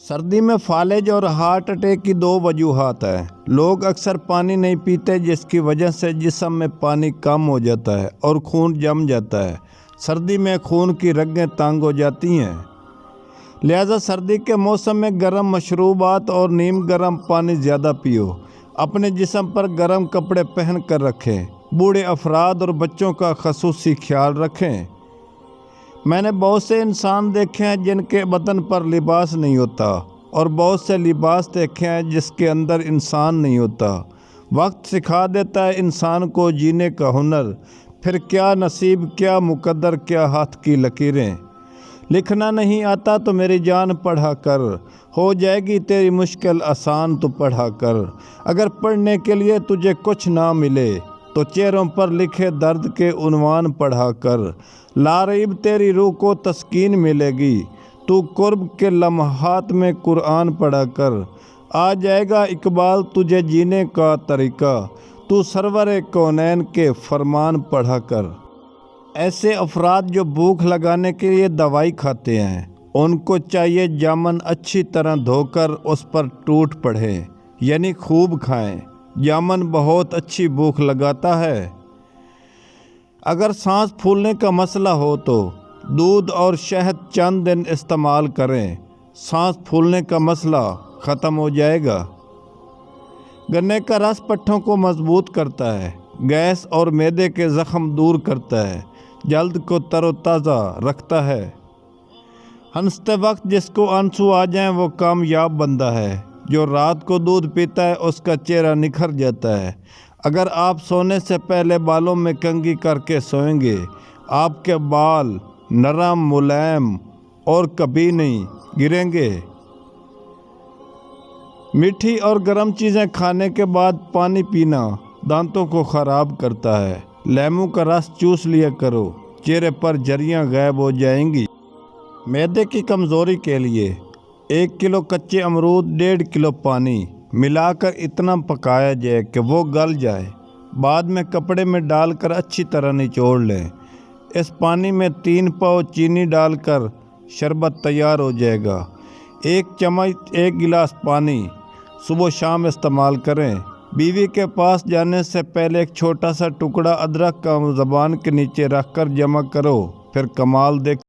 سردی میں فالج اور ہارٹ اٹیک کی دو وجوہات ہیں۔ لوگ اکثر پانی نہیں پیتے، جس کی وجہ سے جسم میں پانی کم ہو جاتا ہے اور خون جم جاتا ہے۔ سردی میں خون کی رگیں تنگ ہو جاتی ہیں، لہذا سردی کے موسم میں گرم مشروبات اور نیم گرم پانی زیادہ پیو۔ اپنے جسم پر گرم کپڑے پہن کر رکھیں۔ بوڑھے افراد اور بچوں کا خصوصی خیال رکھیں۔ میں نے بہت سے انسان دیکھے ہیں جن کے بدن پر لباس نہیں ہوتا، اور بہت سے لباس دیکھے ہیں جس کے اندر انسان نہیں ہوتا۔ وقت سکھا دیتا ہے انسان کو جینے کا ہنر، پھر کیا نصیب، کیا مقدر، کیا ہاتھ کی لکیریں۔ لکھنا نہیں آتا تو میری جان پڑھا کر، ہو جائے گی تیری مشکل آسان تو پڑھا کر۔ اگر پڑھنے کے لیے تجھے کچھ نہ ملے تو چہروں پر لکھے درد کے عنوان پڑھا کر۔ لاریب تیری روح کو تسکین ملے گی، تو قرب کے لمحات میں قرآن پڑھا کر۔ آ جائے گا اقبال تجھے جینے کا طریقہ، تو سرور کونین کے فرمان پڑھا کر۔ ایسے افراد جو بھوک لگانے کے لیے دوائی کھاتے ہیں، ان کو چاہیے جامن اچھی طرح دھو کر اس پر ٹوٹ پڑھیں، یعنی خوب کھائیں۔ جامن بہت اچھی بھوک لگاتا ہے۔ اگر سانس پھولنے کا مسئلہ ہو تو دودھ اور شہد چند دن استعمال کریں، سانس پھولنے کا مسئلہ ختم ہو جائے گا۔ گنے کا رس پٹھوں کو مضبوط کرتا ہے، گیس اور معدے کے زخم دور کرتا ہے، جلد کو تر و تازہ رکھتا ہے۔ ہنستے وقت جس کو آنسو آ جائیں وہ کامیاب بندہ ہے۔ جو رات کو دودھ پیتا ہے اس کا چہرہ نکھر جاتا ہے۔ اگر آپ سونے سے پہلے بالوں میں کنگھی کر کے سوئیں گے، آپ کے بال نرم، ملائم اور کبھی نہیں گریں گے۔ میٹھی اور گرم چیزیں کھانے کے بعد پانی پینا دانتوں کو خراب کرتا ہے۔ لیموں کا رس چوس لیا کرو، چہرے پر جھریاں غائب ہو جائیں گی۔ معدے کی کمزوری کے لیے 1 کلو کچے امرود 1.5 کلو پانی ملا کر اتنا پکایا جائے کہ وہ گل جائے، بعد میں کپڑے میں ڈال کر اچھی طرح نچوڑ لیں۔ اس پانی میں 3 پاؤ چینی ڈال کر شربت تیار ہو جائے گا۔ 1 چمچ 1 گلاس پانی صبح و شام استعمال کریں۔ بیوی کے پاس جانے سے پہلے ایک چھوٹا سا ٹکڑا ادرک کا زبان کے نیچے رکھ کر جمع کرو، پھر کمال دیکھ